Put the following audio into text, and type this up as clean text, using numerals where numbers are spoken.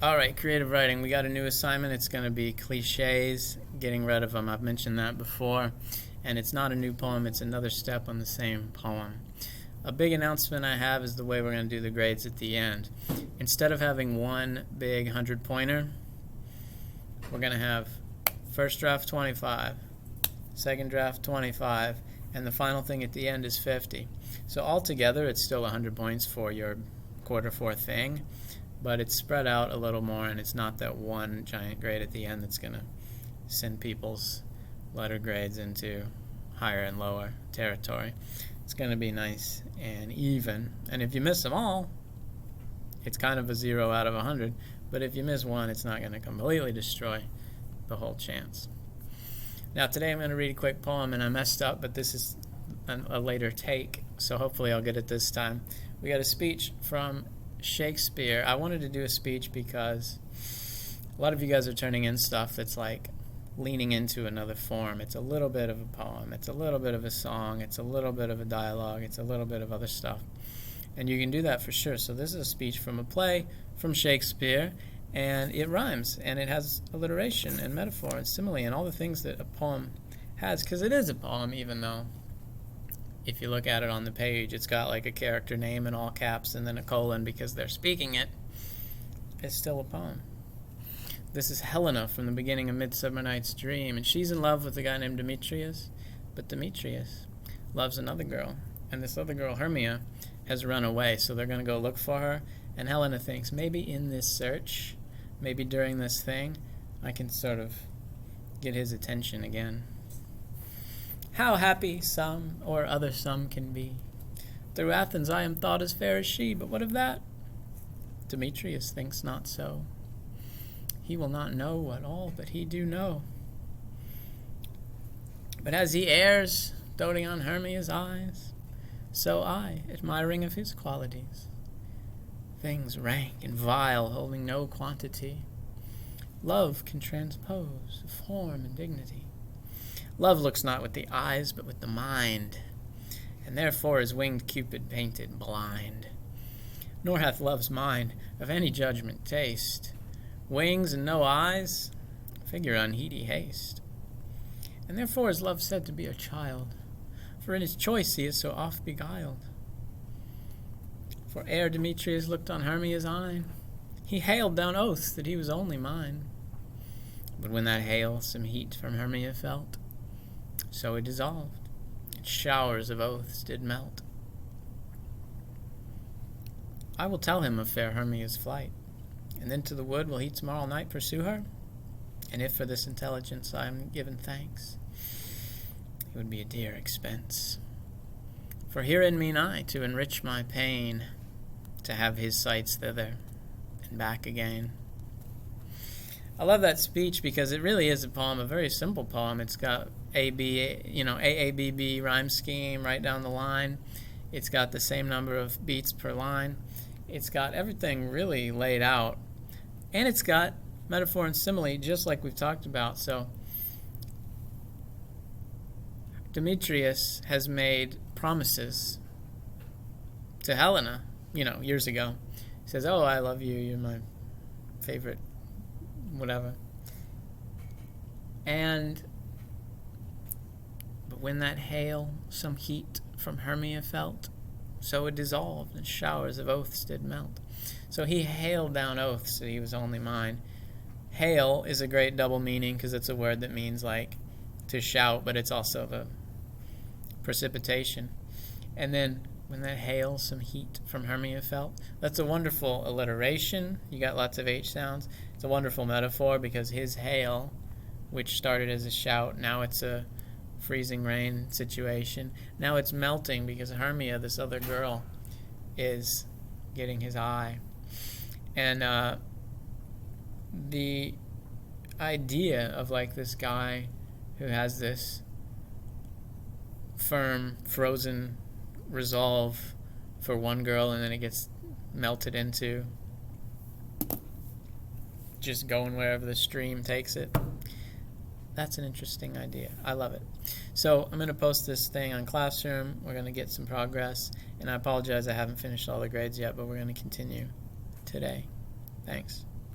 All right, creative writing. We got a new assignment. It's going to be cliches, getting rid of them. I've mentioned that before. And it's not a new poem, it's another step on the same poem. A big announcement I have is the way we're going to do the grades at the end. Instead of having one big 100-pointer, we're going to have first draft 25, second draft 25, and the final thing at the end is 50. So altogether, it's still 100 points for your quarter four thing, but it's spread out a little more, and it's not that one giant grade at the end that's going to send people's letter grades into higher and lower territory. It's going to be nice and even, and if you miss them all, it's kind of a 0 out of 100, but if you miss one, it's not going to completely destroy the whole chance. Now today I'm going to read a quick poem, and I messed up, but this is a later take, so hopefully I'll get it this time. We got a speech from Shakespeare. I wanted to do a speech because a lot of you guys are turning in stuff that's like leaning into another form. It's a little bit of a poem, it's a little bit of a song, it's a little bit of a dialogue, it's a little bit of other stuff. And you can do that for sure. So this is a speech from a play from Shakespeare, and it rhymes, and it has alliteration and metaphor and simile and all the things that a poem has, because it is a poem, even though if you look at it on the page, it's got like a character name in all caps and then a colon because they're speaking it. It's still a poem. This is Helena from the beginning of Midsummer Night's Dream, and she's in love with a guy named Demetrius, but Demetrius loves another girl, and this other girl, Hermia, has run away, so they're going to go look for her, and Helena thinks, maybe in this search, maybe during this thing, I can sort of get his attention again. How happy some or other some can be. Through Athens I am thought as fair as she, but what of that? Demetrius thinks not so. He will not know what all but he do know. But as he errs, doting on Hermia's eyes, so I, admiring of his qualities, things rank and vile, holding no quantity, love can transpose form and dignity. Love looks not with the eyes, but with the mind, and therefore is winged Cupid painted blind. Nor hath love's mind of any judgment taste, wings and no eyes, figure unheedy haste. And therefore is love said to be a child, for in his choice he is so oft beguiled. For ere Demetrius looked on Hermia's eye, he hailed down oaths that he was only mine. But when that hail some heat from Hermia felt, so it dissolved, and showers of oaths did melt. I will tell him of fair Hermia's flight, and then to the wood will he tomorrow night pursue her, and if for this intelligence I am given thanks, it would be a dear expense. For herein mean I to enrich my pain, to have his sights thither and back again. I love that speech because it really is a poem, a very simple poem. It's got AABB rhyme scheme right down the line. It's got the same number of beats per line. It's got everything really laid out. And it's got metaphor and simile, just like we've talked about. So Demetrius has made promises to Helena, years ago. He says, oh, I love you, you're my favorite, whatever. But when that hail some heat from Hermia felt, so it dissolved, and showers of oaths did melt. So he hailed down oaths that he was only mine. Hail is a great double meaning because it's a word that means like to shout, but it's also the precipitation. And then when that hail some heat from Hermia felt, that's a wonderful alliteration. You got lots of H sounds. It's a wonderful metaphor because his hail, which started as a shout, now it's a freezing rain situation. Now it's melting because Hermia, this other girl, is getting his eye. And the idea of like this guy who has this firm, frozen resolve for one girl, and then it gets melted into just going wherever the stream takes it. That's an interesting idea. I love it. So I'm going to post this thing on Classroom. We're going to get some progress, and I apologize I haven't finished all the grades yet, but we're going to continue today. Thanks.